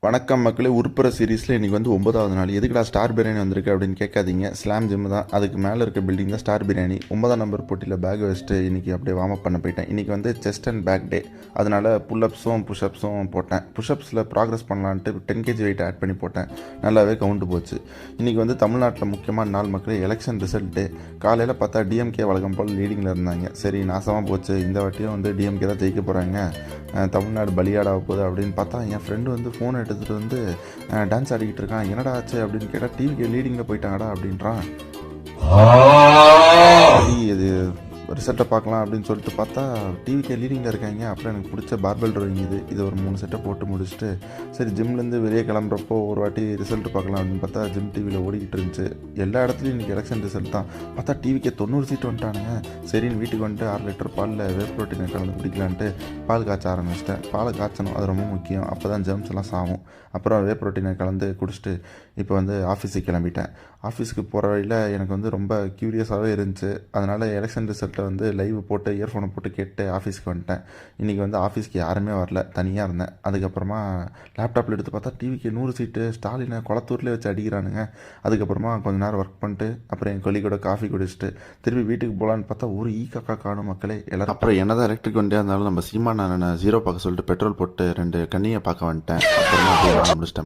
வணக்கம் மக்களே. உருப்புற சீரீஸில் இன்றைக்கி வந்து 9வது நாள். எதுக்குடா ஸ்டார் பிரியாணி வந்திருக்கு அப்படின்னு கேட்காதீங்க. ஸ்லாம் ஜிம் தான், அதுக்கு மேலே இருக்க பில்டிங் தான் ஸ்டார் பிரியாணி. 9ஆம் நம்பர் போட்டியில் பேக் வச்சுட்டு இன்றைக்கி அப்படியே வார்ம் அப் பண்ண போயிட்டேன். இன்றைக்கி வந்து செஸ்ட் அண்ட் பேக் டே, அதனால் புல்லப்ஸும் புஷ்அப்ஸும் போட்டேன். புஷ்அப்ஸில் ப்ராக்ரஸ் பண்ணலான்ட்டு 10 kg வெயிட் ஆட் பண்ணி போட்டேன். நல்லாவே கவுண்ட் போச்சு. இன்றைக்கி வந்து தமிழ்நாட்டில் முக்கியமான நாள் மக்களே, எலெக்ஷன் ரிசல்ட் டே. காலையில் பார்த்தா டிஎம்கே வழக்கம் போல் லீடிங்கில் இருந்தாங்க. சரி, நாசமாக போச்சு, இந்த வாட்டியும் வந்து டிஎம்கே தான் ஜெயிக்க போகிறாங்க, தமிழ்நாடு பலியாடாக போகுது அப்படின்னு பார்த்தா, என் ஃப்ரெண்டு வந்து ஃபோன் எடுத்துகிட்டு வந்து டான்ஸ் ஆடிக்கிட்டு இருக்கான். என்னடா ஆச்சு அப்படின்னு கேட்டால், டிவிக்கு லீடிங்கில் போயிட்டாங்கடா அப்படின்றான். சரி, இது ரிசல்ட்டை பார்க்கலாம் அப்படின்னு சொல்லிட்டு பார்த்தா டிவிக்கே லீடிங்கில் இருக்காங்க. அப்புறம் எனக்கு பிடிச்ச பார்பல் ட்ராயிங் இது ஒரு 3 செட்டை போட்டு முடிச்சுட்டு, சரி ஜிம்லேருந்து வெளியே கிளம்புறப்போ ஒரு வாட்டி ரிசல்ட் பார்க்கலாம் அப்படின்னு பார்த்தா ஜிம் டிவியில் ஓடிக்கிட்டு இருந்துச்சு. எல்லா இடத்துலையும் இன்றைக்கி எலெக்ஷன் ரிசல்ட் தான். பார்த்தா டிவிக்கே 90 சீட் வந்துட்டானுங்க. சரின்னு வீட்டுக்கு வந்துட்டு 6 லிட்டர் பாலில் வே ப்ரோட்டீனை கலந்து குடிக்கலான்ட்டு பால் காய்ச்ச ஆரம்பிச்சிட்டேன். பாலை காய்ச்சணும், அது ரொம்ப முக்கியம், அப்போ தான் ஜெர்ம்ஸ் எல்லாம் சாகும். அப்புறம் வே ப்ரோட்டீனை கலந்து குடிச்சிட்டு இப்போ வந்து ஆஃபீஸுக்கு கிளம்பிட்டேன். ஆஃபீஸுக்கு போகிற வழியில் எனக்கு வந்து ரொம்ப க்யூரியஸாகவே இருந்துச்சு. அதனால் எலெக்ஷன் ரிசல்ட்டை வந்து லைவ் போட்டு இயர்ஃபோனை போட்டு கேட்டு ஆஃபீஸ்க்கு வந்துட்டேன். இன்றைக்கி வந்து ஆஃபீஸ்க்கு யாருமே வரல, தனியாக இருந்தேன். அதுக்கப்புறமா லேப்டாப்பில் எடுத்து பார்த்தா டிவிக்கு 100 சீட்டு, ஸ்டாலினை குளத்தூர்லேயே வச்சு அடிக்கிறானுங்க. அதுக்கப்புறமா கொஞ்சம் நேரம் ஒர்க் பண்ணிட்டு அப்புறம் என் கொல்லிக்கூட காஃபி குடிச்சிட்டு திருப்பி வீட்டுக்கு போகலான்னு பார்த்தா ஒரு காக்கா காணும் மக்களே எல்லாரும். அப்புறம் என்னதான் எலக்ட்ரிக் வண்டியாக இருந்தாலும் நம்ம சீமா நான் 0 பார்க்க சொல்லிட்டு பெட்ரோல் போட்டு 2 கண்ணியை பார்க்க வந்துட்டேன். அப்புறமா முடிச்சிட்டேன்.